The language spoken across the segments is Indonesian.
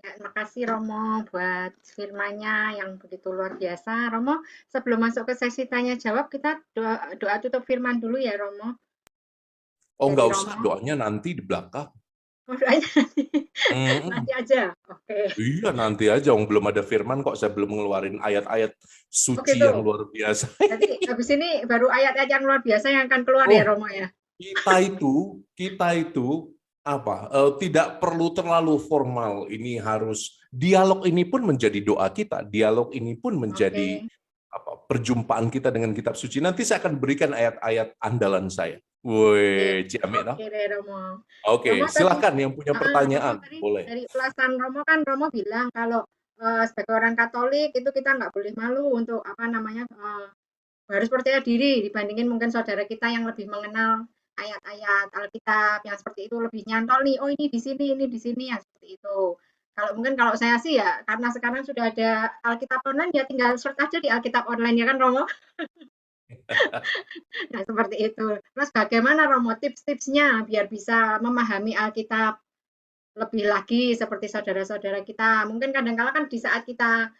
Ya, makasih Romo buat firman-Nya yang begitu luar biasa. Romo, sebelum masuk ke sesi tanya jawab, kita doa, doa tutup firman dulu ya Romo, Oh, dari nggak usah, Romo. doanya nanti di belakang. Oh, doanya nanti, Hmm, nanti aja. Oke. iya, nanti aja. Belum ada firman kok, saya belum ngeluarin ayat-ayat Oke suci yang tuh. luar biasa. Jadi habis ini baru ayat-ayat yang luar biasa yang akan keluar ya Oh, Romo ya. kita itu apa? Tidak perlu terlalu formal. Ini harus dialog ini pun menjadi doa kita. Dialog ini pun menjadi Oke. apa? Perjumpaan kita dengan kitab suci. Nanti saya akan berikan ayat-ayat andalan saya. Oke, Woi, ciamik dah. oke deh Romo. Romo Oke, tadi, silakan yang punya Romo pertanyaan, tadi boleh. dari ulasan Romo kan Romo bilang kalau sebagai orang Katolik itu kita nggak boleh malu untuk apa namanya harus percaya diri dibandingin mungkin saudara kita yang lebih mengenal ayat-ayat Alkitab yang seperti itu lebih nyantol nih. Oh ini di sini ya seperti itu. Kalau mungkin kalau saya sih ya karena sekarang sudah ada Alkitab online ya tinggal search aja di Alkitab online ya kan Romo. Nah, seperti itu. Terus bagaimana Romo tips-tipsnya biar bisa memahami Alkitab lebih lagi seperti saudara-saudara kita. Mungkin kadang-kala kan di saat kita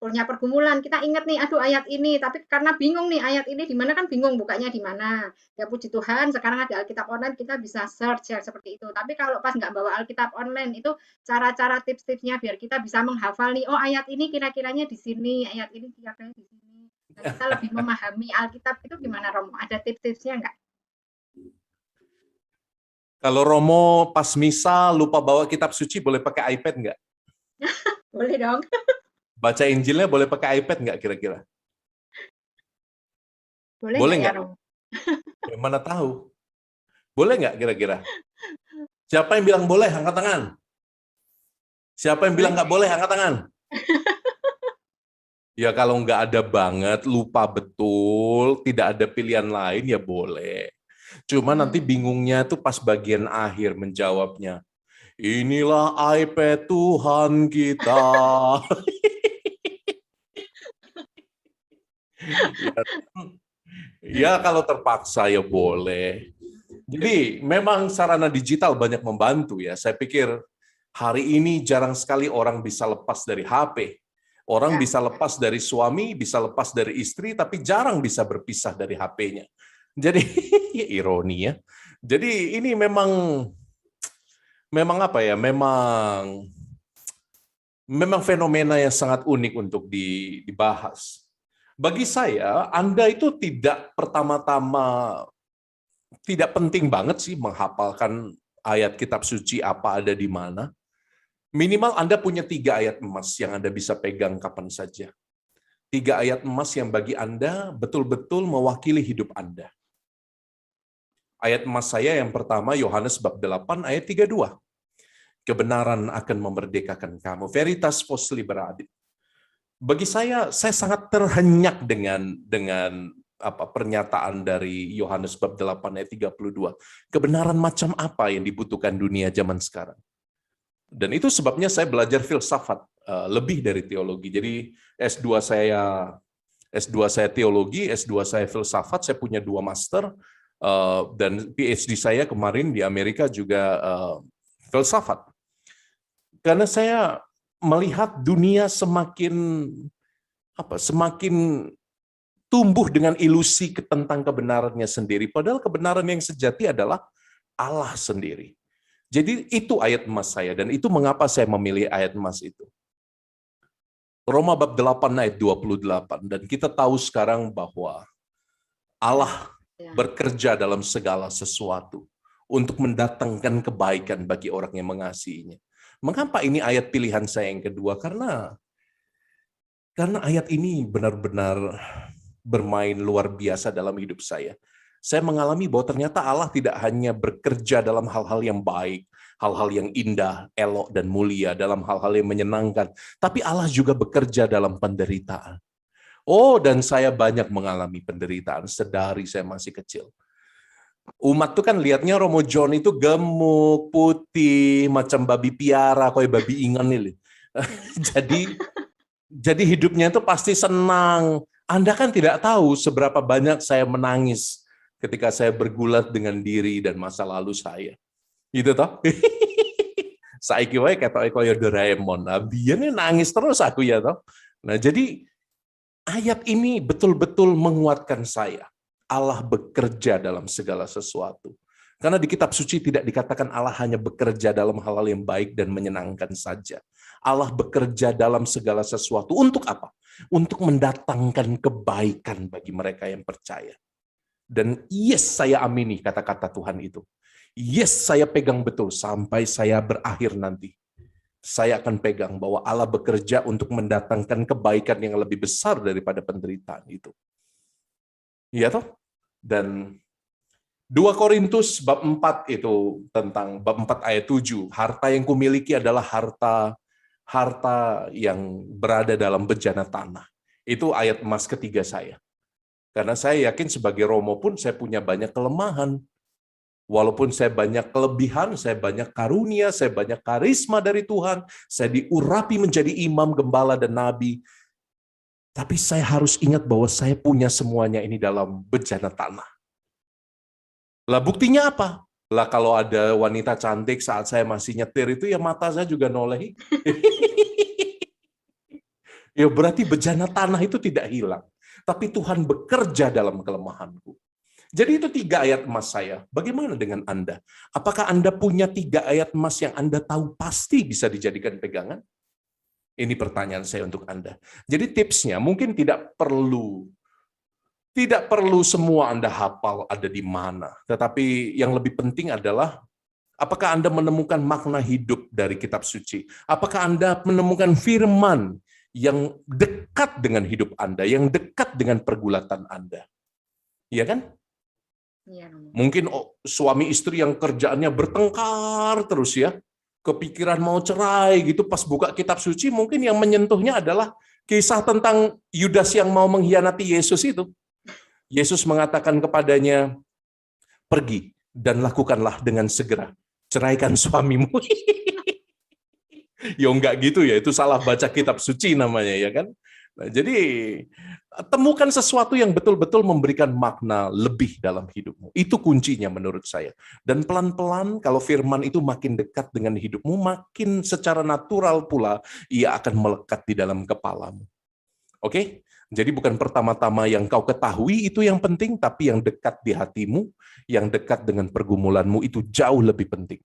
punya pergumulan, kita ingat nih, aduh ayat ini, tapi karena bingung nih ayat ini di mana kan bingung bukanya di mana. Ya puji Tuhan, sekarang ada Alkitab online kita bisa search ya seperti itu. Tapi kalau pas nggak bawa Alkitab online itu cara-cara tips-tipsnya biar kita bisa menghafal nih, oh ayat ini kira-kiranya di sini, ayat ini kira-kiranya di sini. Dan kita lebih memahami Alkitab itu gimana Romo? Ada tips-tipsnya nggak? Kalau Romo pas misa lupa bawa kitab suci, boleh pakai iPad nggak? Boleh dong. Baca Injilnya boleh pakai iPad nggak kira-kira? Boleh Boleh nggak ya nggak? Romo? Ya, mana tahu. Boleh nggak kira-kira? Siapa yang bilang boleh? Angkat tangan. Siapa yang Boleh bilang nggak nggak boleh? ya? Angkat tangan. Ya kalau nggak ada banget, lupa betul, tidak ada pilihan lain, ya boleh. Cuma nanti Hmm. bingungnya tuh pas bagian akhir menjawabnya. Inilah iPad Tuhan kita. Ya, ya kalau terpaksa ya boleh. Jadi memang sarana digital banyak membantu ya. Saya pikir hari ini jarang sekali orang bisa lepas dari HP. Orang Ya, bisa lepas dari suami, bisa lepas dari istri, tapi jarang bisa berpisah dari HP-nya. Jadi ironi ya. Jadi ini memang memang apa ya? Memang fenomena yang sangat unik untuk dibahas. Bagi saya, Anda itu tidak pertama-tama tidak penting banget sih menghafalkan ayat kitab suci apa ada di mana. Minimal Anda punya 3 ayat emas yang Anda bisa pegang kapan saja. 3 ayat emas yang bagi Anda betul-betul mewakili hidup Anda. Ayat emas saya yang pertama, Yohanes bab 8 ayat 32. Kebenaran akan memerdekakan kamu. Veritas vos liberatis. Bagi saya sangat terhenyak dengan apa pernyataan dari Yohanes bab 8 ayat 32. Kebenaran macam apa yang dibutuhkan dunia zaman sekarang? Dan itu sebabnya saya belajar filsafat lebih dari teologi. Jadi S2 saya teologi, S2 saya filsafat, saya punya 2 master, dan PhD saya kemarin di Amerika juga filsafat. Karena saya melihat dunia semakin tumbuh dengan ilusi tentang kebenarannya sendiri. Padahal kebenaran yang sejati adalah Allah sendiri. Jadi itu ayat emas saya, dan itu mengapa saya memilih ayat emas itu. Roma bab 8 ayat 28, dan kita tahu sekarang bahwa ya, Allah ya. bekerja dalam segala sesuatu untuk mendatangkan kebaikan bagi orang yang mengasihinya. Mengapa ini ayat pilihan saya yang kedua? Karena ayat ini benar-benar bermain luar biasa dalam hidup saya. Saya mengalami bahwa ternyata Allah tidak hanya bekerja dalam hal-hal yang baik, hal-hal yang indah, elok, dan mulia, dalam hal-hal yang menyenangkan, tapi Allah juga bekerja dalam penderitaan. Oh, dan saya banyak mengalami penderitaan sedari saya masih kecil. Umat tuh kan lihatnya Romo John itu gemuk, putih, macam babi piara, kayak babi ingan nih. Jadi jadi hidupnya itu pasti senang. Anda kan tidak tahu seberapa banyak saya menangis ketika saya bergulat dengan diri dan masa lalu saya. Gitu toh? Saiki wae ketoke kaya Doraemon. Nah, biyen nangis terus aku ya toh. Nah, jadi ayat ini betul-betul menguatkan saya. Allah bekerja dalam segala sesuatu. Karena di kitab suci tidak dikatakan Allah hanya bekerja dalam hal-hal yang baik dan menyenangkan saja. Allah bekerja dalam segala sesuatu. Untuk apa? Untuk mendatangkan kebaikan bagi mereka yang percaya. Dan yes, saya amini kata-kata Tuhan itu. Yes, saya pegang betul sampai saya berakhir nanti. Saya akan pegang bahwa Allah bekerja untuk mendatangkan kebaikan yang lebih besar daripada penderitaan itu. Iya toh? Dan 2 Korintus bab 4 itu tentang bab 4 ayat 7. Harta yang kumiliki adalah harta yang berada dalam bejana tanah. Itu ayat emas ketiga saya. Karena saya yakin sebagai Romo pun saya punya banyak kelemahan. Walaupun saya banyak kelebihan, saya banyak karunia, saya banyak karisma dari Tuhan, saya diurapi menjadi imam, gembala, dan nabi. Tapi saya harus ingat bahwa saya punya semuanya ini dalam bejana tanah. Lah buktinya apa? Lah kalau ada wanita cantik saat saya masih nyetir itu ya mata saya juga noleh. Ya berarti bejana tanah itu tidak hilang. Tapi Tuhan bekerja dalam kelemahanku. Jadi itu 3 ayat emas saya. Bagaimana dengan Anda? Apakah Anda punya 3 ayat emas yang Anda tahu pasti bisa dijadikan pegangan? Ini pertanyaan saya untuk Anda. Jadi tipsnya mungkin tidak perlu semua Anda hafal ada di mana. Tetapi yang lebih penting adalah apakah Anda menemukan makna hidup dari kitab suci? Apakah Anda menemukan firman yang dekat dengan hidup Anda, yang dekat dengan pergulatan Anda? Iya kan? Iya, Romo. Mungkin suami istri yang kerjaannya bertengkar terus ya, kepikiran mau cerai gitu, pas buka kitab suci mungkin yang menyentuhnya adalah kisah tentang Yudas yang mau mengkhianati Yesus itu. Yesus mengatakan kepadanya, pergi dan lakukanlah dengan segera, ceraikan suamimu. Ya enggak gitu ya, itu salah baca kitab suci namanya ya kan. Nah, jadi temukan sesuatu yang betul-betul memberikan makna lebih dalam hidupmu. Itu kuncinya menurut saya. Dan pelan-pelan kalau firman itu makin dekat dengan hidupmu, makin secara natural pula ia akan melekat di dalam kepalamu. Oke? Jadi bukan pertama-tama yang kau ketahui itu yang penting, tapi yang dekat di hatimu, yang dekat dengan pergumulanmu itu jauh lebih penting.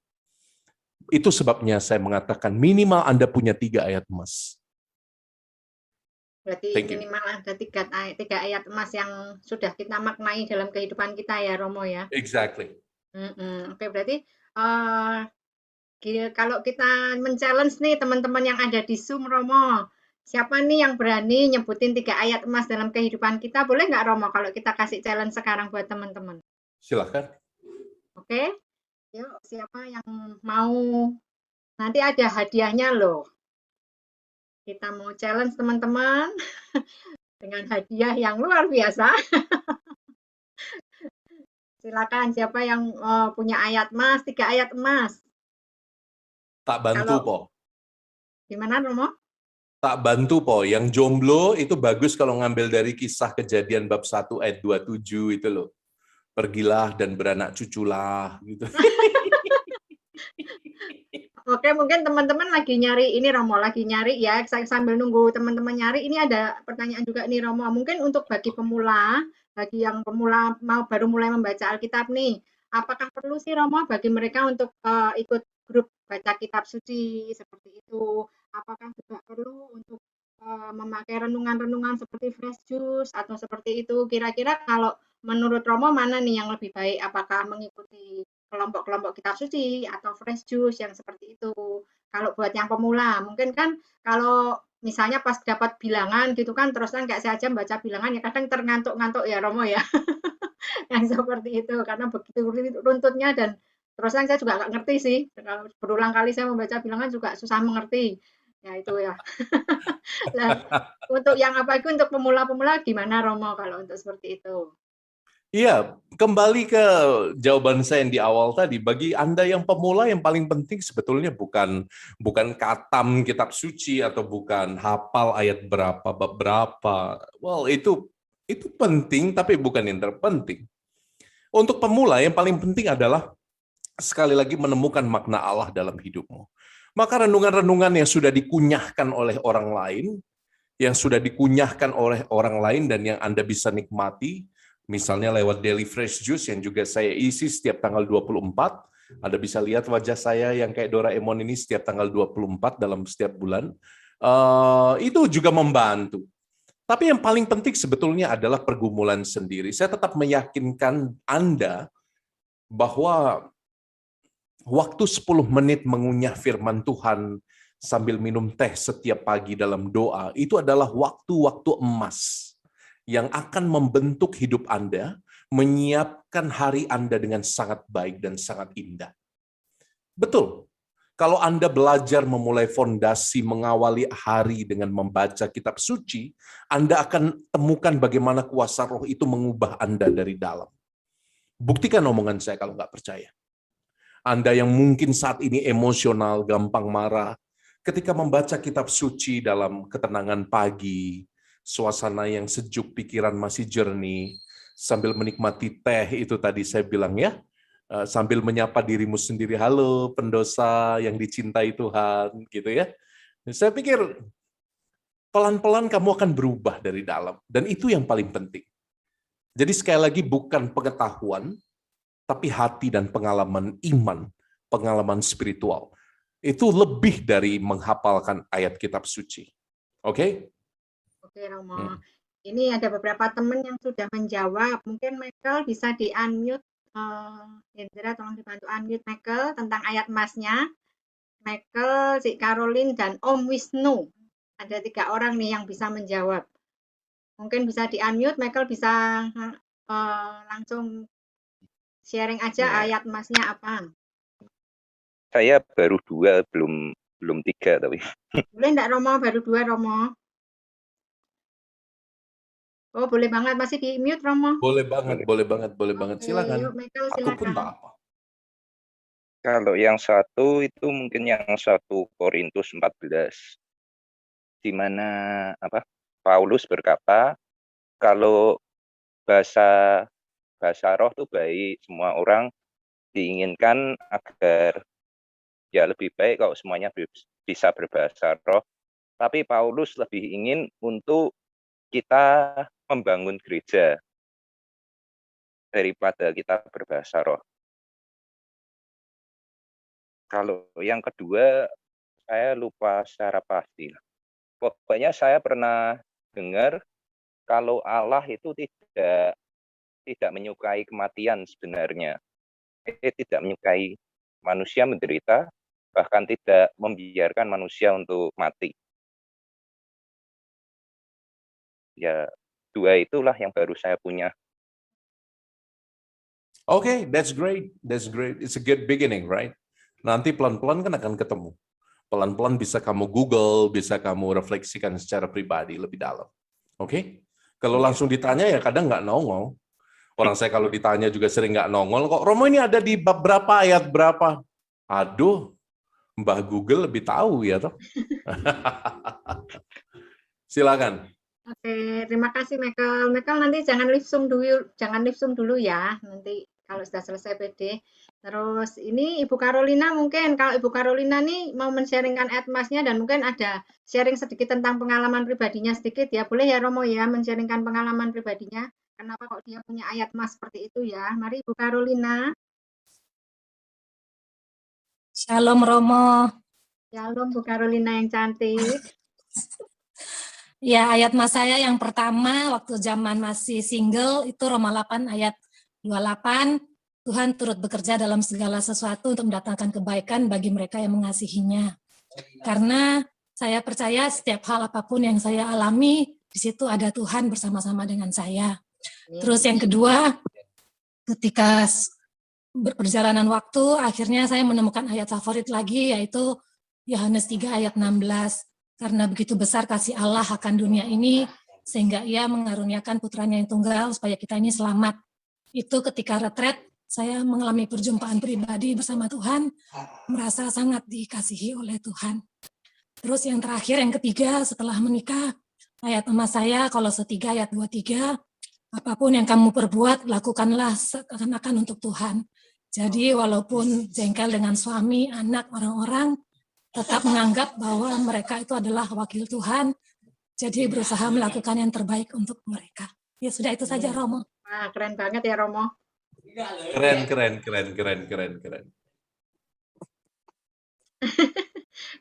Itu sebabnya saya mengatakan minimal Anda punya 3 ayat emas. Berarti Thank you. minimal ada 3 ayat emas yang sudah kita maknai dalam kehidupan kita ya, Romo ya. Exactly. Oke, berarti kalau kita men-challenge nih teman-teman yang ada di Zoom, Romo, siapa nih yang berani nyebutin 3 ayat emas dalam kehidupan kita? Boleh nggak, Romo, kalau kita kasih challenge sekarang buat teman-teman? Silahkan. Oke, yuk siapa yang mau? Nanti ada hadiahnya loh. Kita mau challenge teman-teman dengan hadiah yang luar biasa. Silakan, siapa yang punya ayat emas, 3 ayat emas? Tak bantu, Po. Gimana, Romo? Tak bantu, Po. Yang jomblo itu bagus kalau ngambil dari kisah Kejadian bab 1 ayat 27 itu loh. Pergilah dan beranak cuculah gitu. Oke, mungkin teman-teman lagi nyari ini, Romo, lagi nyari ya. Saya sambil nunggu teman-teman nyari, ini ada pertanyaan juga nih, Romo. Mungkin untuk bagi pemula, bagi yang pemula baru mulai membaca Alkitab nih, apakah perlu sih, Romo, bagi mereka untuk ikut grup baca kitab suci seperti itu? Apakah juga perlu untuk memakai renungan-renungan seperti fresh juice atau seperti itu? Kira-kira kalau menurut Romo mana nih yang lebih baik? Apakah mengikuti kelompok-kelompok kitab suci atau fresh juice yang seperti itu? Kalau buat yang pemula, mungkin kan kalau misalnya pas dapat bilangan gitu kan, terus kan kayak saya aja baca bilangan ya kadang terngantuk-ngantuk ya, Romo ya. Yang seperti itu karena begitu runtutnya dan terus saya juga nggak ngerti sih. Kalau berulang kali saya membaca bilangan juga susah mengerti. Ya itu ya. Nah, untuk yang apa itu untuk pemula-pemula gimana, Romo, kalau untuk seperti itu? Iya, kembali ke jawaban saya yang di awal tadi. Bagi Anda yang pemula, yang paling penting sebetulnya bukan katam kitab suci atau bukan hafal ayat berapa, bab berapa. Well, itu penting, tapi bukan yang terpenting. Untuk pemula, yang paling penting adalah sekali lagi menemukan makna Allah dalam hidupmu. Maka renungan-renungan yang sudah dikunyahkan oleh orang lain, yang sudah dikunyahkan oleh orang lain dan yang Anda bisa nikmati, misalnya lewat Daily Fresh Juice yang juga saya isi setiap tanggal 24, Anda bisa lihat wajah saya yang kayak Doraemon ini setiap tanggal 24 dalam setiap bulan. Itu juga membantu. Tapi yang paling penting sebetulnya adalah pergumulan sendiri. Saya tetap meyakinkan Anda bahwa waktu 10 menit mengunyah firman Tuhan sambil minum teh setiap pagi dalam doa, itu adalah waktu-waktu emas yang akan membentuk hidup Anda, menyiapkan hari Anda dengan sangat baik dan sangat indah. Betul. Kalau Anda belajar memulai fondasi mengawali hari dengan membaca kitab suci, Anda akan temukan bagaimana kuasa roh itu mengubah Anda dari dalam. Buktikan omongan saya kalau nggak percaya. Anda yang mungkin saat ini emosional, gampang marah, ketika membaca kitab suci dalam ketenangan pagi, suasana yang sejuk, pikiran masih jernih, sambil menikmati teh itu tadi saya bilang ya, sambil menyapa dirimu sendiri, halo pendosa yang dicintai Tuhan, gitu ya. Saya pikir pelan-pelan kamu akan berubah dari dalam, dan itu yang paling penting. Jadi sekali lagi bukan pengetahuan, tapi hati dan pengalaman iman, pengalaman spiritual. Itu lebih dari menghafalkan ayat kitab suci. Oke? Oke, Romo. Ini ada beberapa teman yang sudah menjawab. Mungkin Michael bisa di-unmute. Indra, tolong dibantu unmute Michael tentang ayat emasnya. Michael, Cik Caroline, dan Om Wisnu. Ada 3 orang nih yang bisa menjawab. Mungkin bisa di-unmute, Michael bisa langsung sharing aja ayat emasnya apa. Saya baru 2, belum 3 tapi. Boleh enggak Romo? Baru 2 Romo. Oh, boleh banget. Masih di mute, Romo? Boleh banget, boleh banget. Silakan. Yuk, Michael, Aku pun tak apa. Kalau yang satu itu mungkin yang 1 Korintus 14. Di mana Paulus berkata, kalau bahasa roh itu baik, semua orang diinginkan agar ya lebih baik kalau semuanya bisa berbahasa roh. Tapi Paulus lebih ingin untuk kita membangun gereja daripada kita berbahasa roh. Kalau yang kedua, saya lupa secara pasti. Pokoknya saya pernah dengar kalau Allah itu tidak menyukai kematian sebenarnya. Tidak menyukai manusia menderita, bahkan tidak membiarkan manusia untuk mati. Ya, 2 itulah yang baru saya punya. Okay, that's great. It's a good beginning, right? Nanti pelan-pelan kan akan ketemu. Pelan-pelan bisa kamu Google, bisa kamu refleksikan secara pribadi lebih dalam. Oke? Kalau langsung ditanya ya kadang nggak nongol. Orang saya kalau ditanya juga sering nggak nongol. Kok Romo ini ada di bab berapa, ayat berapa? Aduh, Mbah Google lebih tahu ya toh. Silakan. Oke, terima kasih Michael. Michael nanti jangan live zoom dulu ya. Nanti kalau sudah selesai PD. Terus ini Ibu Carolina mungkin kalau Ibu Carolina nih mau men-sharingkan ayat emasnya dan mungkin ada sharing sedikit tentang pengalaman pribadinya sedikit ya. Boleh ya Romo ya men-sharingkan pengalaman pribadinya. Kenapa kok dia punya ayat emas seperti itu ya? Mari Ibu Carolina. Shalom Romo. Shalom Bu Carolina yang cantik. Ya, ayat mas saya yang pertama waktu zaman masih single itu Roma 8 ayat 28, Tuhan turut bekerja dalam segala sesuatu untuk mendatangkan kebaikan bagi mereka yang mengasihinya. Karena saya percaya setiap hal apapun yang saya alami, di situ ada Tuhan bersama-sama dengan saya. Terus yang kedua, ketika berperjalanan waktu, akhirnya saya menemukan ayat favorit lagi, yaitu Yohanes 3 ayat 16. Karena begitu besar kasih Allah akan dunia ini, sehingga ia mengaruniakan putranya yang tunggal supaya kita ini selamat. Itu ketika retret, saya mengalami perjumpaan pribadi bersama Tuhan, merasa sangat dikasihi oleh Tuhan. Terus yang terakhir, yang ketiga, setelah menikah, ayat emas saya, Kolose 3 ayat 23, apapun yang kamu perbuat, lakukanlah seakan-akan untuk Tuhan. Jadi walaupun jengkel dengan suami, anak, orang-orang, tetap menganggap bahwa mereka itu adalah wakil Tuhan, jadi berusaha melakukan yang terbaik untuk mereka. Ya sudah, itu saja Romo. Wah, keren banget ya Romo. Keren.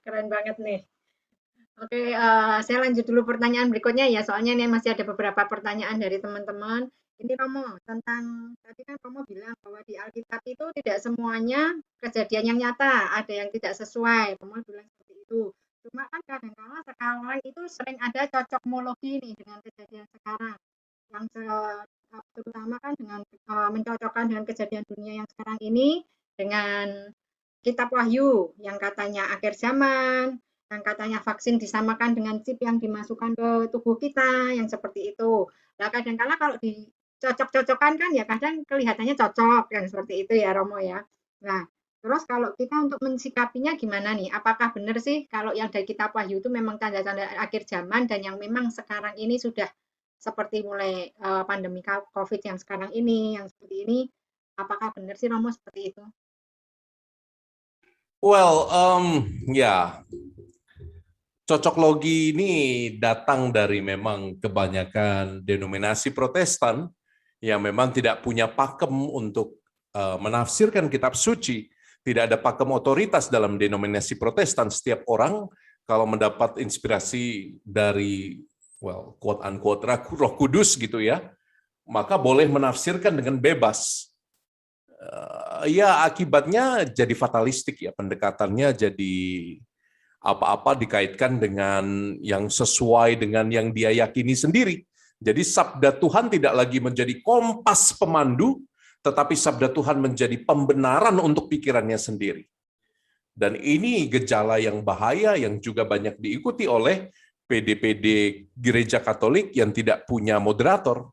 Keren banget nih. Oke, saya lanjut dulu pertanyaan berikutnya ya, soalnya ini masih ada beberapa pertanyaan dari teman-teman. Ini Romo, tentang tadi kan Romo bilang bahwa di Alkitab itu tidak semuanya kejadian yang nyata, ada yang tidak sesuai. Romo bilang seperti itu. Cuma kan kadang-kala sekarang itu sering ada cocokmologi nih dengan kejadian sekarang. Yang terutama kan dengan mencocokkan dengan kejadian dunia yang sekarang ini dengan Kitab Wahyu yang katanya akhir zaman, yang katanya vaksin disamakan dengan chip yang dimasukkan ke tubuh kita, yang seperti itu. Nah, kadang-kala kalau dicocok-cocokkan kan ya kadang kelihatannya cocok, yang seperti itu ya Romo ya. Nah, terus kalau kita untuk mensikapinya gimana nih? Apakah benar sih kalau yang dari Kitab Wahyu itu memang tanda-tanda akhir zaman dan yang memang sekarang ini sudah seperti mulai pandemi COVID yang sekarang ini, yang seperti ini, apakah benar sih Romo seperti itu? Well, ya, cocok logi ini datang dari memang kebanyakan denominasi Protestan yang memang tidak punya pakem untuk menafsirkan kitab suci. Tidak ada pakem otoritas dalam denominasi Protestan. Setiap orang kalau mendapat inspirasi dari, well, quote-unquote, Roh Kudus gitu ya, maka boleh menafsirkan dengan bebas. Ya akibatnya jadi fatalistik ya, pendekatannya jadi apa-apa dikaitkan dengan yang sesuai dengan yang dia yakini sendiri. Jadi sabda Tuhan tidak lagi menjadi kompas pemandu, tetapi sabda Tuhan menjadi pembenaran untuk pikirannya sendiri. Dan ini gejala yang bahaya yang juga banyak diikuti oleh PD-PD Gereja Katolik yang tidak punya moderator.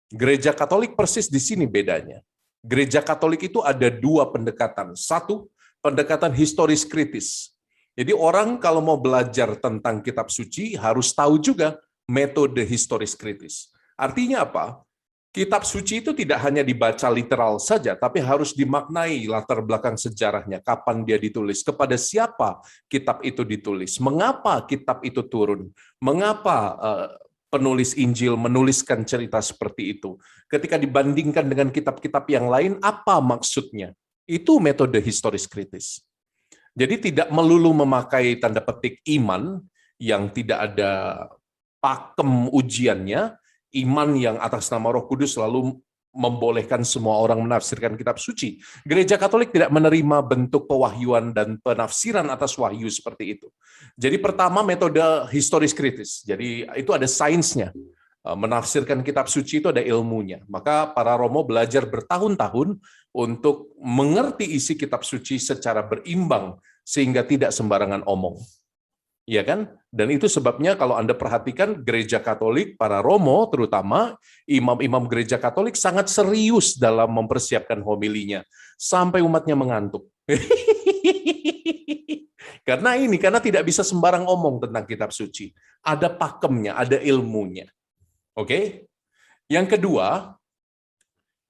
Gereja Katolik persis di sini bedanya. Gereja Katolik itu ada dua pendekatan. Satu, pendekatan historis kritis. Jadi orang kalau mau belajar tentang kitab suci harus tahu juga metode historis kritis. Artinya apa? Kitab suci itu tidak hanya dibaca literal saja, tapi harus dimaknai latar belakang sejarahnya, kapan dia ditulis, kepada siapa kitab itu ditulis, mengapa kitab itu turun, mengapa penulis Injil menuliskan cerita seperti itu. Ketika dibandingkan dengan kitab-kitab yang lain, apa maksudnya? Itu metode historis kritis. Jadi tidak melulu memakai tanda petik iman yang tidak ada pakem ujiannya, iman yang atas nama Roh Kudus selalu membolehkan semua orang menafsirkan kitab suci. Gereja Katolik tidak menerima bentuk pewahyuan dan penafsiran atas wahyu seperti itu. Jadi pertama metode historis kritis. Jadi itu ada sainsnya. Menafsirkan kitab suci itu ada ilmunya. Maka para Romo belajar bertahun-tahun untuk mengerti isi kitab suci secara berimbang sehingga tidak sembarangan omong. Iya kan? Dan itu sebabnya kalau Anda perhatikan gereja Katolik, para Romo terutama, imam-imam gereja Katolik sangat serius dalam mempersiapkan homilinya, sampai umatnya mengantuk. Karena tidak bisa sembarang omong tentang kitab suci. Ada pakemnya, ada ilmunya. Oke? Yang kedua,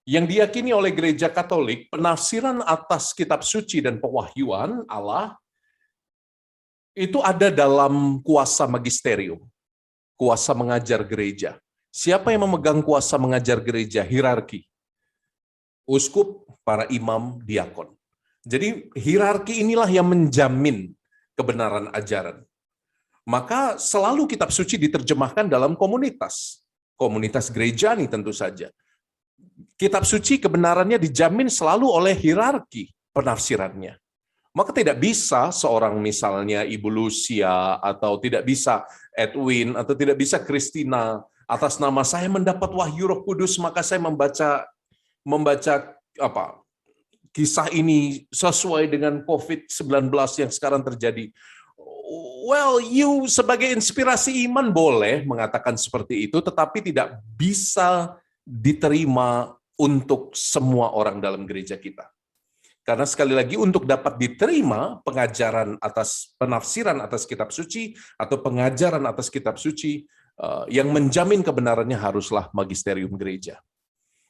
yang diyakini oleh gereja Katolik, penafsiran atas kitab suci dan pewahyuan Allah itu ada dalam kuasa magisterium, kuasa mengajar gereja. Siapa yang memegang kuasa mengajar gereja? Hierarki. Uskup, para imam, diakon. Jadi hierarki inilah yang menjamin kebenaran ajaran. Maka selalu kitab suci diterjemahkan dalam komunitas. Komunitas gereja nih tentu saja. Kitab suci kebenarannya dijamin selalu oleh hierarki penafsirannya. Maka tidak bisa seorang misalnya Ibu Lucia atau tidak bisa Edwin atau tidak bisa Christina atas nama saya mendapat wahyu Roh Kudus maka saya membaca kisah ini sesuai dengan COVID-19 yang sekarang terjadi. Well, you sebagai inspirasi iman boleh mengatakan seperti itu, tetapi tidak bisa diterima untuk semua orang dalam gereja kita. Karena sekali lagi untuk dapat diterima pengajaran atas penafsiran atas kitab suci atau pengajaran atas kitab suci yang menjamin kebenarannya haruslah magisterium gereja.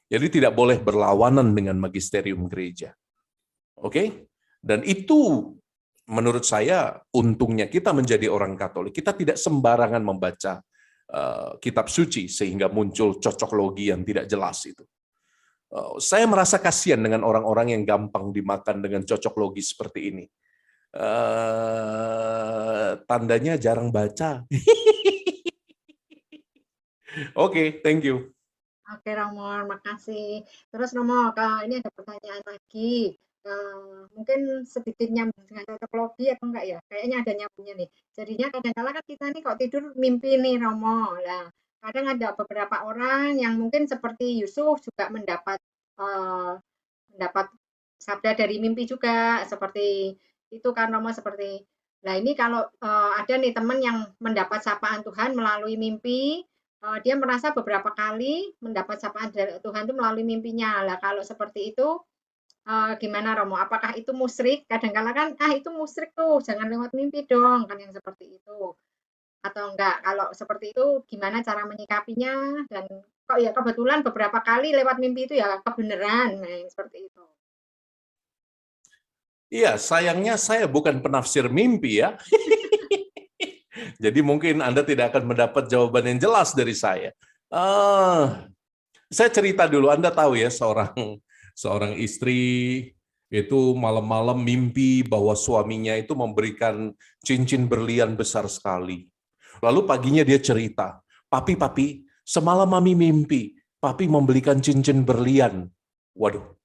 Jadi tidak boleh berlawanan dengan magisterium gereja. Oke? Dan itu menurut saya, untungnya kita menjadi orang Katolik, kita tidak sembarangan membaca kitab suci sehingga muncul cocok logi yang tidak jelas itu. Saya merasa kasihan dengan orang-orang yang gampang dimakan dengan cocok logi seperti ini. Tandanya jarang baca. Oke, thank you. Oke, Romo, makasih. Terus Romo, ini ada pertanyaan lagi. Mungkin sedikit nyambung dengan cocok logi atau enggak ya? Kayaknya ada nyambungnya nih. Jadinya kadang-kadang kan kita nih kok tidur mimpi nih, Romo. Nah, kadang ada beberapa orang yang mungkin seperti Yusuf juga mendapat sabda dari mimpi juga, seperti itu kan Romo, seperti. Nah, ini kalau ada nih teman yang mendapat sapaan Tuhan melalui mimpi, dia merasa beberapa kali mendapat sapaan dari Tuhan itu melalui mimpinya. Lah kalau seperti itu gimana Romo? Apakah itu musyrik? Kadang-kala kan itu musyrik tuh, jangan lewat mimpi dong, kan yang seperti itu. Atau enggak? Kalau seperti itu gimana cara menyikapinya? Dan kok ya kebetulan beberapa kali lewat mimpi itu ya kebenaran, nah yang seperti itu. Iya, sayangnya saya bukan penafsir mimpi ya. Jadi mungkin Anda tidak akan mendapat jawaban yang jelas dari saya. Saya cerita dulu, Anda tahu ya, seorang istri itu malam-malam mimpi bahwa suaminya itu memberikan cincin berlian besar sekali. Lalu paginya dia cerita, papi, semalam mami mimpi, papi membelikan cincin berlian. Waduh,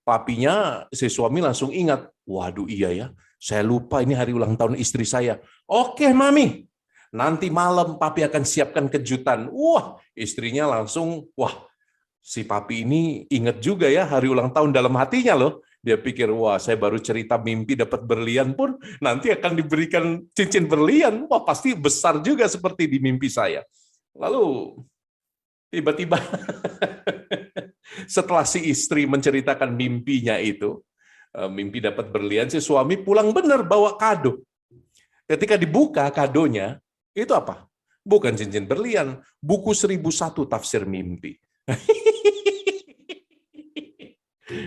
papinya, si suami langsung ingat, waduh iya ya, saya lupa ini hari ulang tahun istri saya. Oke mami, nanti malam papi akan siapkan kejutan. Wah, istrinya langsung, wah, si papi ini ingat juga ya hari ulang tahun dalam hatinya loh. Dia pikir, wah saya baru cerita mimpi dapat berlian pun nanti akan diberikan cincin berlian. Wah pasti besar juga seperti di mimpi saya. Lalu tiba-tiba setelah si istri menceritakan mimpinya itu, mimpi dapat berlian, si suami pulang benar bawa kado. Ketika dibuka kadonya, itu apa? Bukan cincin berlian, buku 1001 tafsir mimpi.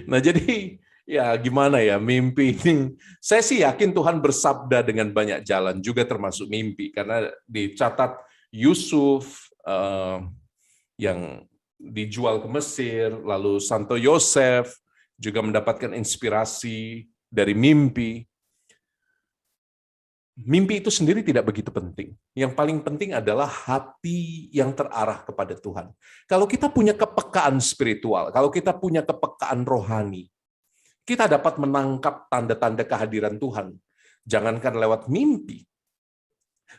Nah jadi ya gimana ya mimpi ini. Saya sih yakin Tuhan bersabda dengan banyak jalan juga termasuk mimpi. Karena dicatat Yusuf yang dijual ke Mesir, lalu Santo Yosef juga mendapatkan inspirasi dari mimpi. Mimpi itu sendiri tidak begitu penting. Yang paling penting adalah hati yang terarah kepada Tuhan. Kalau kita punya kepekaan spiritual, kalau kita punya kepekaan rohani, kita dapat menangkap tanda-tanda kehadiran Tuhan. Jangankan lewat mimpi,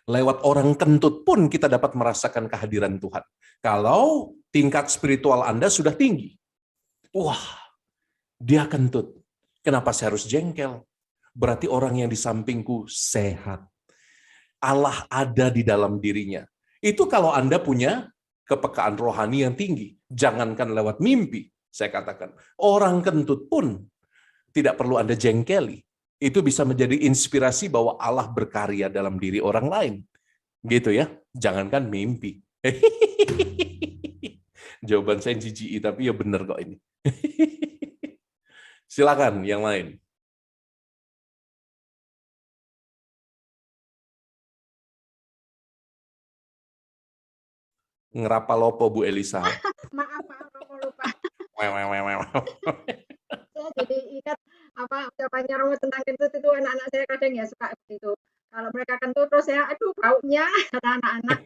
lewat orang kentut pun kita dapat merasakan kehadiran Tuhan. Kalau tingkat spiritual Anda sudah tinggi, wah, dia kentut. Kenapa saya harus jengkel? Berarti orang yang di sampingku sehat. Allah ada di dalam dirinya. Itu kalau Anda punya kepekaan rohani yang tinggi. Jangankan lewat mimpi, saya katakan. Orang kentut pun tidak perlu Anda jengkeli. Itu bisa menjadi inspirasi bahwa Allah berkarya dalam diri orang lain. Gitu ya. Jangankan mimpi. Jawaban saya jijik, tapi ya benar kok ini. Silakan yang lain. Ngerapalopo Bu Elisa. Maaf, Romo lupa. Saya jadi ingat ucapannya Romo tentang kentut itu, anak-anak saya kadang ya suka begitu. Kalau mereka kentut terus ya, aduh baunya, kata anak-anak.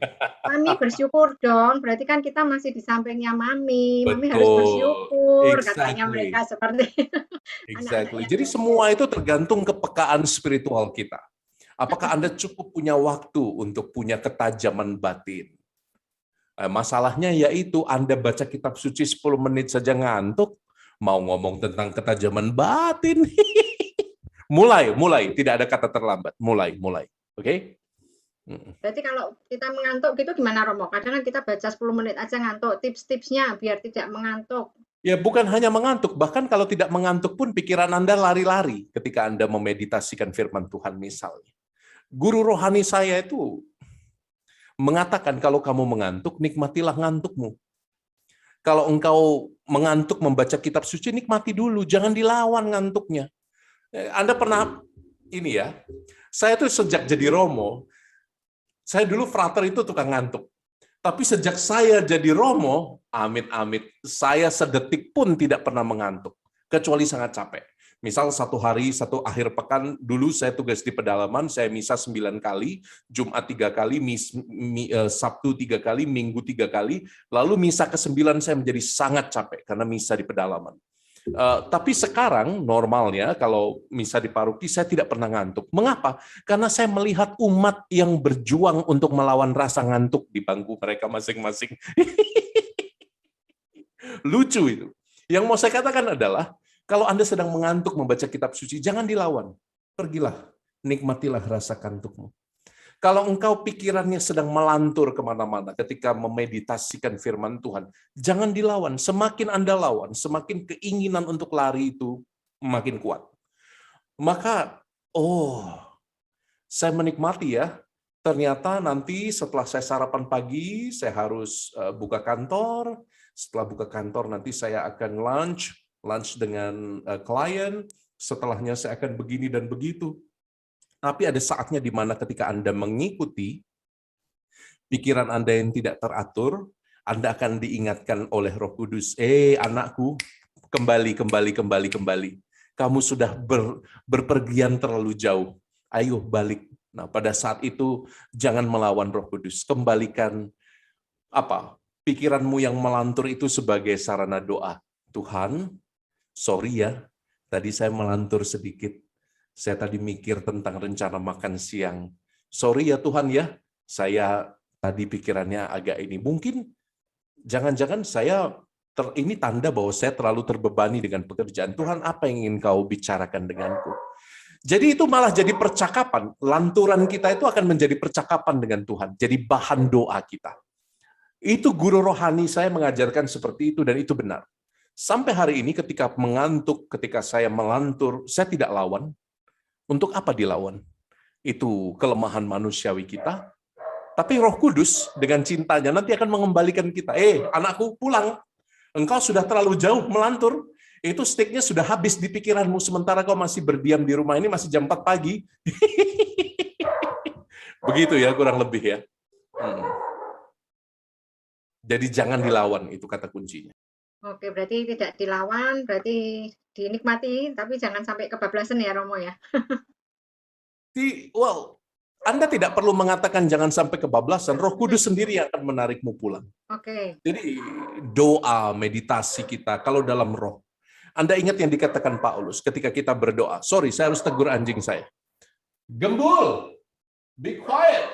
Mami bersyukur dong, berarti kan kita masih di sampingnya Mami. Betul. Mami harus bersyukur, katanya mereka seperti itu. Exactly. Jadi semua itu tergantung kepekaan spiritual kita. Apakah Anda cukup punya waktu untuk punya ketajaman batin? Masalahnya yaitu Anda baca kitab suci 10 menit saja ngantuk, mau ngomong tentang ketajaman batin. mulai, tidak ada kata terlambat. Mulai. Oke? Berarti kalau kita mengantuk gitu gimana Romo? Kadang kita baca 10 menit aja ngantuk, tips-tipsnya biar tidak mengantuk. Ya bukan hanya mengantuk, bahkan kalau tidak mengantuk pun pikiran Anda lari-lari ketika Anda memeditasikan firman Tuhan misalnya. Guru rohani saya itu mengatakan kalau kamu mengantuk, nikmatilah ngantukmu. Kalau engkau mengantuk membaca kitab suci, nikmati dulu, jangan dilawan ngantuknya. Anda pernah ini ya, saya tuh sejak jadi Romo, saya dulu frater itu tukang ngantuk. Tapi sejak saya jadi Romo, amit-amit, saya sedetik pun tidak pernah mengantuk, kecuali sangat capek. Misal satu hari, satu akhir pekan, dulu saya tugas di pedalaman, saya misa 9 kali, Jumat 3 kali, Sabtu 3 kali, Minggu 3 kali, lalu misa ke-9 saya menjadi sangat capek karena misa di pedalaman. Tapi sekarang normalnya kalau misa di paroki saya tidak pernah ngantuk. Mengapa? Karena saya melihat umat yang berjuang untuk melawan rasa ngantuk di bangku mereka masing-masing. Lucu itu. Yang mau saya katakan adalah, kalau Anda sedang mengantuk membaca kitab suci, jangan dilawan. Pergilah, nikmatilah rasa kantukmu. Kalau engkau pikirannya sedang melantur kemana-mana ketika memeditasikan firman Tuhan, jangan dilawan. Semakin Anda lawan, semakin keinginan untuk lari itu makin kuat. Maka, saya menikmati ya. Ternyata nanti setelah saya sarapan pagi, saya harus buka kantor. Setelah buka kantor, nanti saya akan lunch dengan klien, setelahnya saya akan begini dan begitu. Tapi ada saatnya di mana ketika Anda mengikuti pikiran Anda yang tidak teratur, Anda akan diingatkan oleh Roh Kudus, anakku, kembali. Kamu sudah berpergian terlalu jauh. Ayo balik. Nah, pada saat itu jangan melawan Roh Kudus. Kembalikan pikiranmu yang melantur itu sebagai sarana doa. Tuhan, sorry ya, tadi saya melantur sedikit. Saya tadi mikir tentang rencana makan siang. Sorry ya Tuhan ya, saya tadi pikirannya agak ini. Mungkin, jangan-jangan ini tanda bahwa saya terlalu terbebani dengan pekerjaan. Tuhan, apa yang ingin kau bicarakan denganku? Jadi itu malah jadi percakapan. Lanturan kita itu akan menjadi percakapan dengan Tuhan. Jadi bahan doa kita. Itu guru rohani saya mengajarkan seperti itu, dan itu benar. Sampai hari ini ketika mengantuk, ketika saya melantur, saya tidak lawan. Untuk apa dilawan? Itu kelemahan manusiawi kita. Tapi Roh Kudus dengan cintanya nanti akan mengembalikan kita. Anakku, pulang. Engkau sudah terlalu jauh melantur. Itu steaknya sudah habis di pikiranmu, sementara kau masih berdiam di rumah ini, masih jam 4 pagi. Begitu ya, kurang lebih ya. Jadi jangan dilawan, itu kata kuncinya. Oke, berarti tidak dilawan, berarti dinikmati, tapi jangan sampai kebablasan ya Romo ya. Anda tidak perlu mengatakan jangan sampai kebablasan, Roh Kudus sendiri yang akan menarikmu pulang. Oke. Jadi doa, meditasi kita, kalau dalam roh. Anda ingat yang dikatakan Paulus ketika kita berdoa. Sorry, saya harus tegur anjing saya. Gembul, be quiet.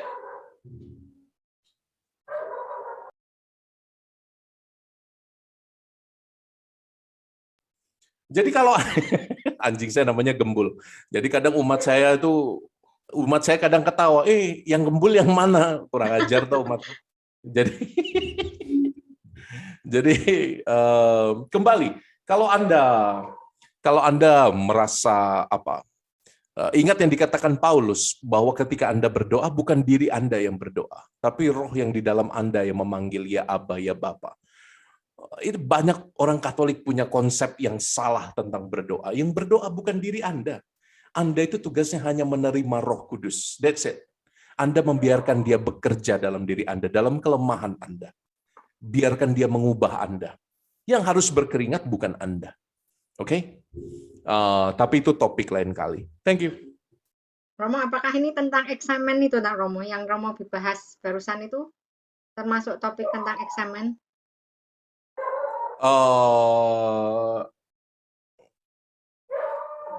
Jadi kalau anjing saya namanya Gembul. Jadi kadang umat saya kadang ketawa, yang gembul yang mana? Kurang ajar tuh umat. Jadi kembali, kalau Anda merasa ingat yang dikatakan Paulus bahwa ketika Anda berdoa bukan diri Anda yang berdoa, tapi roh yang di dalam Anda yang memanggil ya Aba, ya Bapa. Itu banyak orang Katolik punya konsep yang salah tentang berdoa. Yang berdoa bukan diri Anda. Anda itu tugasnya hanya menerima Roh Kudus. That's it. Anda membiarkan dia bekerja dalam diri Anda, dalam kelemahan Anda. Biarkan dia mengubah Anda. Yang harus berkeringat bukan Anda. Oke? Tapi itu topik lain kali. Thank you. Romo, apakah ini tentang eksamen itu, tak Romo? Yang Romo dibahas barusan itu termasuk topik tentang eksamen?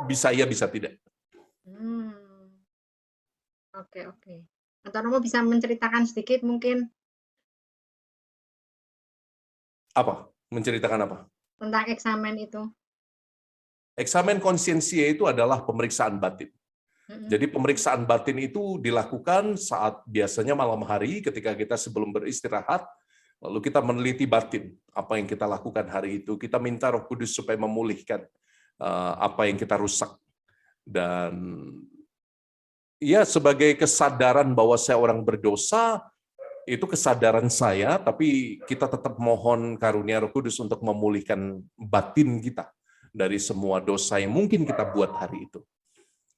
Bisa iya, bisa tidak. Oke. Atau Romo bisa menceritakan sedikit mungkin? Apa? Menceritakan apa? Tentang eksamen itu. Eksamen konsiensia itu adalah pemeriksaan batin. Jadi pemeriksaan batin itu dilakukan saat biasanya malam hari ketika kita sebelum beristirahat. Lalu kita meneliti batin, apa yang kita lakukan hari itu. Kita minta Roh Kudus supaya memulihkan apa yang kita rusak. Dan ya sebagai kesadaran bahwa saya orang berdosa, itu kesadaran saya, tapi kita tetap mohon karunia Roh Kudus untuk memulihkan batin kita dari semua dosa yang mungkin kita buat hari itu.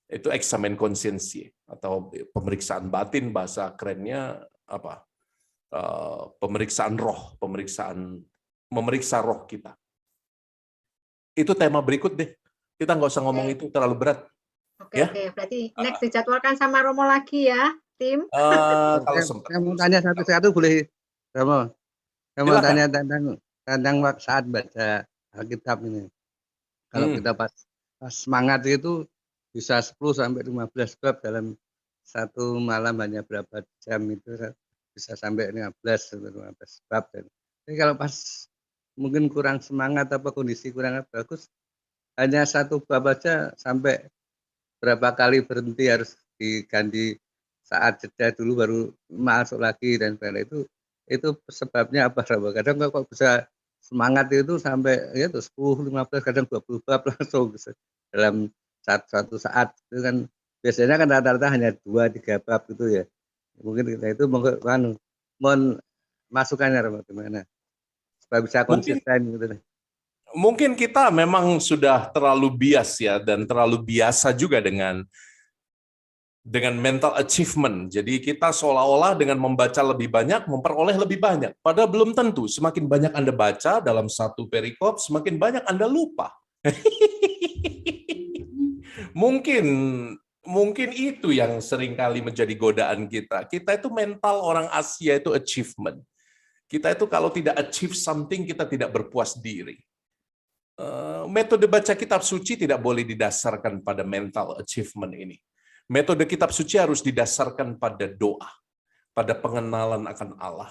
Itu eksamen konsiensi atau pemeriksaan batin, bahasa kerennya apa? Pemeriksaan roh, memeriksa roh kita. Itu tema berikut deh. Kita nggak usah ngomong itu terlalu berat. Oke, Ya? berarti next dijadwalkan sama Romo lagi ya, tim. Kalau sempat. Saya mau tanya satu-satu boleh, Romo? Saya mau Silakan. tanya tentang saat baca Alkitab ini. Kalau kita pas semangat itu bisa 10 sampai 15 bab dalam satu malam, hanya berapa jam itu bisa sampai 15 sampai 15 bab. Tapi kalau pas mungkin kurang semangat apa kondisi kurang bagus, hanya satu bab aja sampai berapa kali berhenti, harus diganti saat jeda dulu baru masuk lagi dan sebagainya. Itu sebabnya apa? Kadang kok bisa semangat itu sampai ya tuh 10, 15, kadang 20 bab langsung dalam satu saat. Itu kan biasanya kan rata-rata hanya 2-3 bab gitu ya. Mungkin kita itu mohon masukannya gimana supaya bisa konsisten gitu. Mungkin kita memang sudah terlalu bias ya, dan terlalu biasa juga dengan mental achievement. Jadi kita seolah-olah dengan membaca lebih banyak, memperoleh lebih banyak. Padahal belum tentu. Semakin banyak Anda baca dalam satu perikop, semakin banyak Anda lupa. Mungkin itu yang seringkali menjadi godaan kita. Kita itu mental orang Asia itu achievement. Kita itu kalau tidak achieve something, kita tidak berpuas diri. Metode baca kitab suci tidak boleh didasarkan pada mental achievement ini. Metode kitab suci harus didasarkan pada doa, pada pengenalan akan Allah.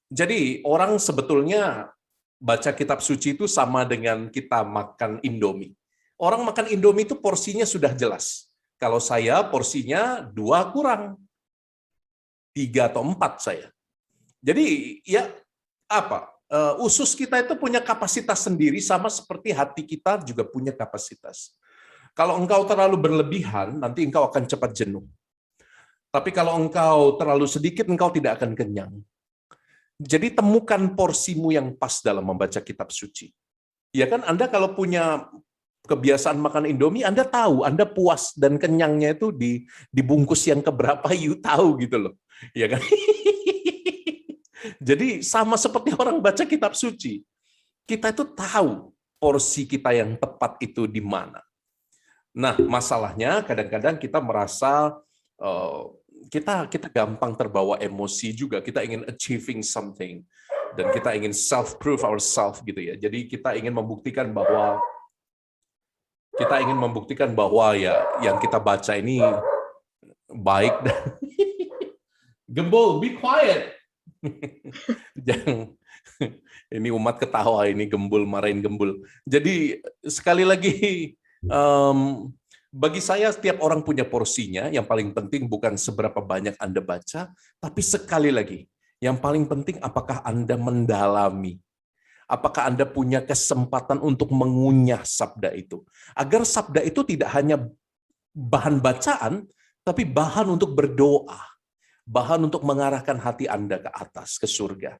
Jadi orang sebetulnya baca kitab suci itu sama dengan kita makan Indomie. Orang makan Indomie itu porsinya sudah jelas. Kalau saya porsinya 2 kurang, 3 atau 4 saya. Jadi ya apa? Usus kita itu punya kapasitas sendiri, sama seperti hati kita juga punya kapasitas. Kalau engkau terlalu berlebihan, nanti engkau akan cepat jenuh. Tapi kalau engkau terlalu sedikit, engkau tidak akan kenyang. Jadi temukan porsimu yang pas dalam membaca kitab suci. Ya kan, Anda kalau punya kebiasaan makan Indomie, Anda tahu, Anda puas dan kenyangnya itu dibungkus yang keberapa, you tahu gitu loh. Ya kan? Jadi sama seperti orang baca kitab suci. Kita itu tahu porsi kita yang tepat itu di mana. Nah, masalahnya kadang-kadang kita merasa kita gampang terbawa emosi juga. Kita ingin achieving something dan kita ingin self-prove ourselves gitu ya. Jadi kita ingin membuktikan bahwa ya yang kita baca ini baik. Gembul, be quiet. Jangan, ini umat ketawa, ini Gembul marahin Gembul. Jadi sekali lagi, bagi saya setiap orang punya porsinya. Yang paling penting bukan seberapa banyak Anda baca, tapi sekali lagi, yang paling penting apakah Anda mendalami, apakah Anda punya kesempatan untuk mengunyah sabda itu, agar sabda itu tidak hanya bahan bacaan, tapi bahan untuk berdoa, bahan untuk mengarahkan hati Anda ke atas, ke surga.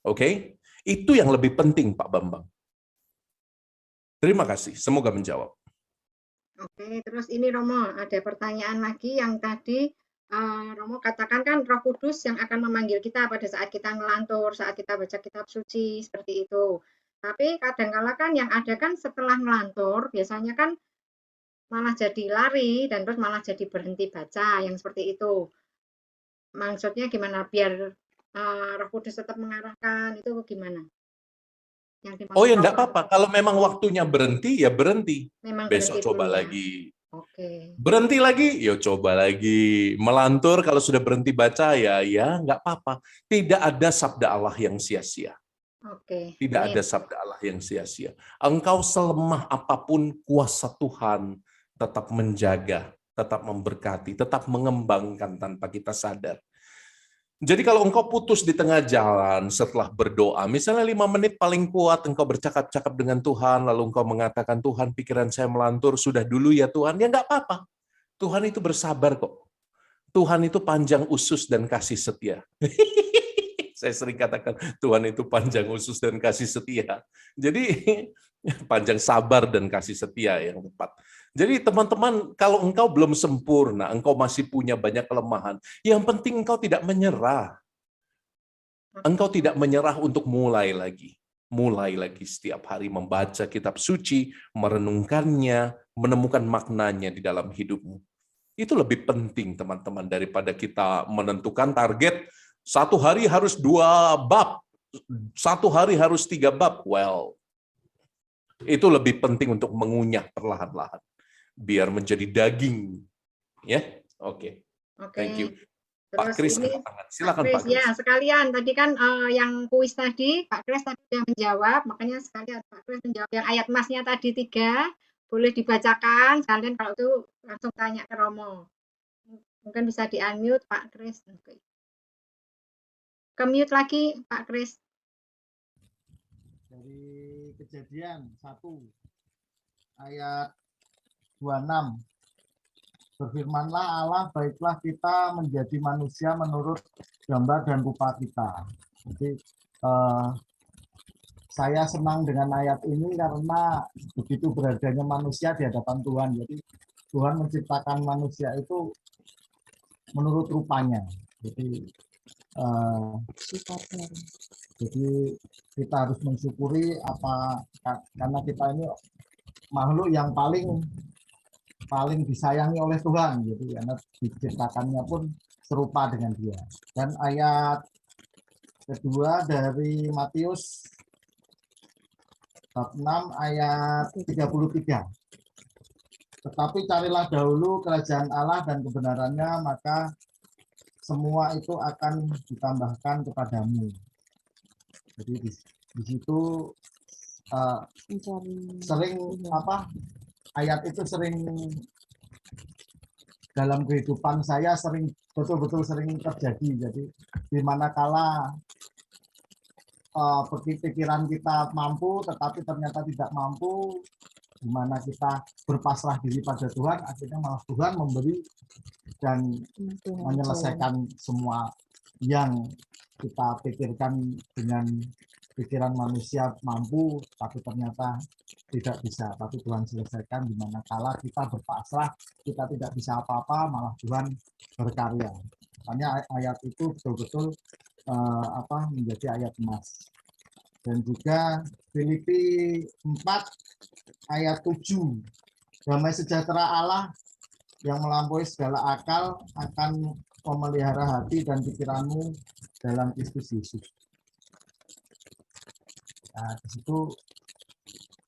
Oke? Itu yang lebih penting, Pak Bambang. Terima kasih, semoga menjawab. Oke, terus ini Romo, ada pertanyaan lagi yang tadi Romo katakan kan Roh Kudus yang akan memanggil kita pada saat kita ngelantur, saat kita baca kitab suci, seperti itu. Tapi kadang-kala kan yang ada kan setelah ngelantur, biasanya kan malah jadi lari, dan terus malah jadi berhenti baca, yang seperti itu. Maksudnya gimana biar Roh Kudus tetap mengarahkan, itu gimana? Oh ya, enggak apa-apa. Kalau memang waktunya berhenti, ya berhenti. Memang besok berhenti coba dulu, lagi. Ya? Oke. Berhenti lagi, ya coba lagi. Melantur kalau sudah berhenti baca, ya enggak apa-apa. Tidak ada sabda Allah yang sia-sia. Oke. Tidak ada sabda Allah yang sia-sia. Engkau selemah apapun, kuasa Tuhan tetap menjaga, tetap memberkati, tetap mengembangkan tanpa kita sadar. Jadi kalau engkau putus di tengah jalan setelah berdoa, misalnya 5 menit paling kuat engkau bercakap-cakap dengan Tuhan, lalu engkau mengatakan, Tuhan pikiran saya melantur, sudah dulu ya Tuhan, ya enggak apa-apa. Tuhan itu bersabar kok. Tuhan itu panjang usus dan kasih setia. Saya sering katakan, Tuhan itu panjang usus dan kasih setia. Jadi panjang sabar dan kasih setia yang tepat. Jadi teman-teman, kalau engkau belum sempurna, engkau masih punya banyak kelemahan, yang penting engkau tidak menyerah. Engkau tidak menyerah untuk mulai lagi. Mulai lagi setiap hari membaca kitab suci, merenungkannya, menemukan maknanya di dalam hidupmu. Itu lebih penting teman-teman daripada kita menentukan target 1 hari harus 2 bab, 1 hari harus 3 bab. Well, itu lebih penting untuk mengunyah perlahan-lahan biar menjadi daging, ya. Oke. Thank you. Pak Terus Kris ini angkat tangan. Silakan Pak Kris. ya sekalian tadi kan yang kuis tadi Pak Kris tadi sudah menjawab, makanya sekalian Pak Kris menjawab yang ayat emasnya tadi 3 boleh dibacakan sekalian, kalau itu langsung tanya ke Romo. Mungkin bisa di-unmute Pak Kris. Ke-mute lagi Pak Kris. Dari Kejadian 1 ayat 26. Berfirmanlah Allah, baiklah kita menjadi manusia menurut gambar dan rupa kita. Jadi saya senang dengan ayat ini karena begitu beradanya manusia di hadapan Tuhan. Jadi Tuhan menciptakan manusia itu menurut rupanya. Jadi kita harus mensyukuri karena kita ini makhluk yang paling disayangi oleh Tuhan, gitu, karena diciptakannya pun serupa dengan Dia. Dan ayat kedua dari Matius bab 6 ayat 33. Tetapi carilah dahulu kerajaan Allah dan kebenarannya, maka semua itu akan ditambahkan kepadamu. Jadi di situ sering ayat itu sering dalam kehidupan saya betul-betul sering terjadi. Jadi di manakala pikiran kita mampu tetapi ternyata tidak mampu, di mana kita berpasrah diri pada Tuhan, akhirnya malah Tuhan memberi dan menyelesaikan semua yang kita pikirkan dengan pikiran manusia mampu, tapi ternyata tidak bisa. Tapi Tuhan selesaikan, di mana kala kita berpasrah, kita tidak bisa apa-apa, malah Tuhan berkarya. Makanya ayat itu betul-betul menjadi ayat emas. Dan juga Filipi 4 ayat 7. Damai sejahtera Allah yang melampaui segala akal akan memelihara hati dan pikiranmu dalam Kristus Yesus. Nah, di situ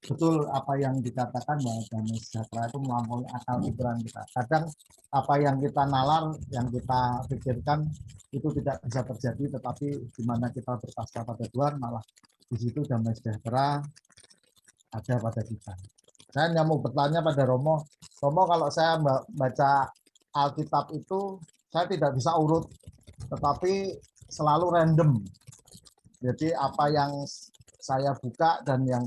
betul apa yang dikatakan bahwa damai sejahtera itu melampaui akal pikiran kita. Kadang apa yang kita nalar, yang kita pikirkan itu tidak bisa terjadi, tetapi di mana kita berpasrah pada Tuhan, malah di situ damai sejahtera ada pada kita. Saya hanya mau bertanya pada Romo, kalau saya baca Alkitab itu saya tidak bisa urut, tetapi selalu random. Jadi apa yang saya buka dan yang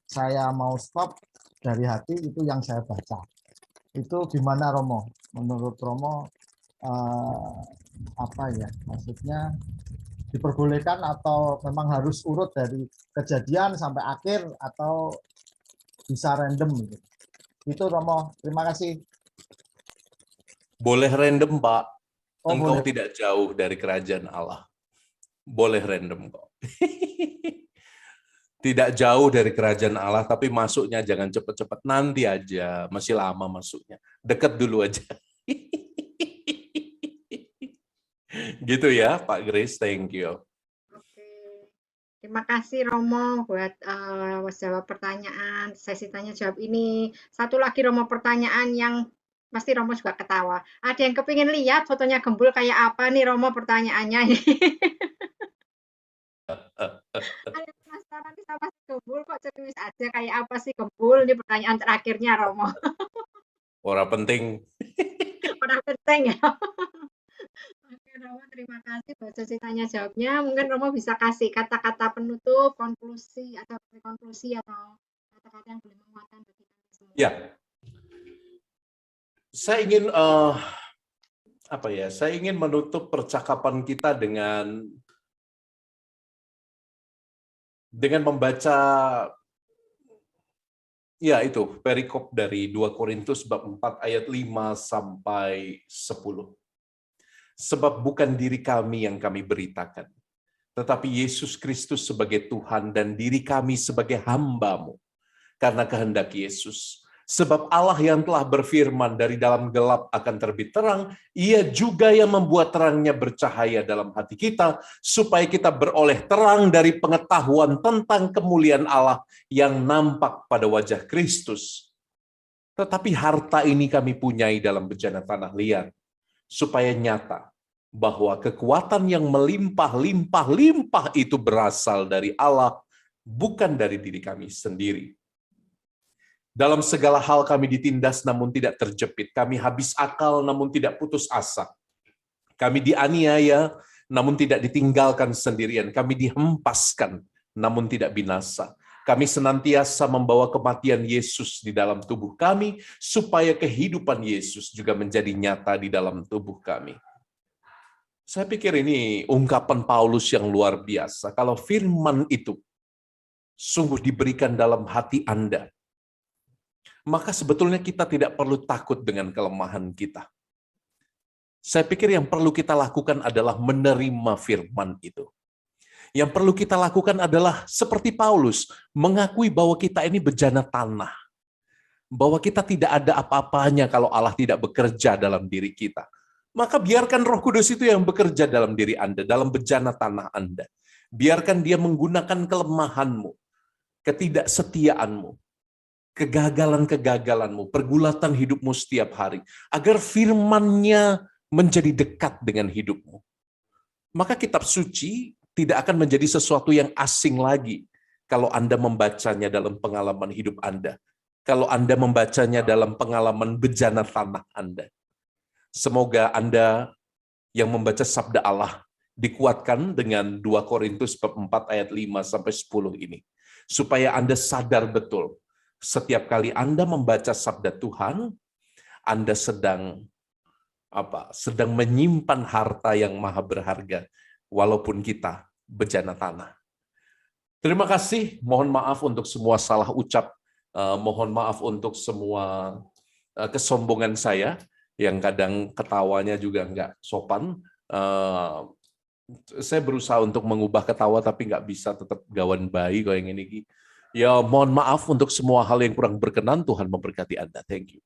saya mau stop dari hati itu yang saya baca. Itu gimana Romo? Menurut Romo maksudnya diperbolehkan atau memang harus urut dari kejadian sampai akhir atau bisa random gitu? Itu Romo, terima kasih. Boleh random Pak. Engkau boleh. tidak jauh dari kerajaan Allah. Boleh random kok. Tidak jauh dari kerajaan Allah, tapi masuknya jangan cepat-cepat, nanti aja, masih lama masuknya. Dekat dulu aja. Gitu ya, Pak Grace, thank you. Oke, terima kasih Romo buat jawab pertanyaan, sesi tanya jawab ini. Satu lagi Romo, pertanyaan yang pasti Romo juga ketawa. Ada yang kepingin lihat fotonya Gembul kayak apa nih Romo, pertanyaannya. Ada penasaran nih sama si Gembul, kok serius aja, kayak apa sih Gembul? Ini pertanyaan terakhirnya Romo. Orang penting. Orang penting ya. Oke Romo, terima kasih buat sesi tanya jawabnya. Mungkin Romo bisa kasih kata-kata penutup, konklusi atau kata-kata yang boleh menguatkan bagi kita semua. Ya, saya ingin saya ingin menutup percakapan kita dengan membaca Ya, itu perikop dari 2 Korintus bab 4 ayat 5 sampai 10. Sebab bukan diri kami yang kami beritakan, tetapi Yesus Kristus sebagai Tuhan dan diri kami sebagai hamba-Mu, karena kehendak Yesus. Sebab Allah yang telah berfirman dari dalam gelap akan terbit terang, Ia juga yang membuat terangnya bercahaya dalam hati kita, supaya kita beroleh terang dari pengetahuan tentang kemuliaan Allah yang nampak pada wajah Kristus. Tetapi harta ini kami punyai dalam bejana tanah liat, supaya nyata bahwa kekuatan yang melimpah-limpah itu berasal dari Allah, bukan dari diri kami sendiri. Dalam segala hal kami ditindas namun tidak terjepit. Kami habis akal namun tidak putus asa. Kami dianiaya namun tidak ditinggalkan sendirian. Kami dihempaskan namun tidak binasa. Kami senantiasa membawa kematian Yesus di dalam tubuh kami, supaya kehidupan Yesus juga menjadi nyata di dalam tubuh kami. Saya pikir ini ungkapan Paulus yang luar biasa. Kalau firman itu sungguh diberikan dalam hati Anda, maka sebetulnya kita tidak perlu takut dengan kelemahan kita. Saya pikir yang perlu kita lakukan adalah menerima firman itu. Yang perlu kita lakukan adalah seperti Paulus, mengakui bahwa kita ini bejana tanah. Bahwa kita tidak ada apa-apanya kalau Allah tidak bekerja dalam diri kita. Maka biarkan Roh Kudus itu yang bekerja dalam diri Anda, dalam bejana tanah Anda. Biarkan Dia menggunakan kelemahanmu, ketidaksetiaanmu, kegagalan-kegagalanmu, pergulatan hidupmu setiap hari, agar firman-Nya menjadi dekat dengan hidupmu. Maka kitab suci tidak akan menjadi sesuatu yang asing lagi kalau Anda membacanya dalam pengalaman hidup Anda, kalau Anda membacanya dalam pengalaman bejana tanah Anda. Semoga Anda yang membaca sabda Allah dikuatkan dengan 2 Korintus bab 4 ayat 5 sampai 10 ini, supaya Anda sadar betul setiap kali Anda membaca sabda Tuhan, Anda sedang menyimpan harta yang maha berharga, walaupun kita bejana tanah. Terima kasih, mohon maaf untuk semua salah ucap, mohon maaf untuk semua kesombongan saya, yang kadang ketawanya juga nggak sopan. Saya berusaha untuk mengubah ketawa, tapi nggak bisa, tetap gawan bayi kok yang ini. Ya, mohon maaf untuk semua hal yang kurang berkenan. Tuhan memberkati Anda. Thank you.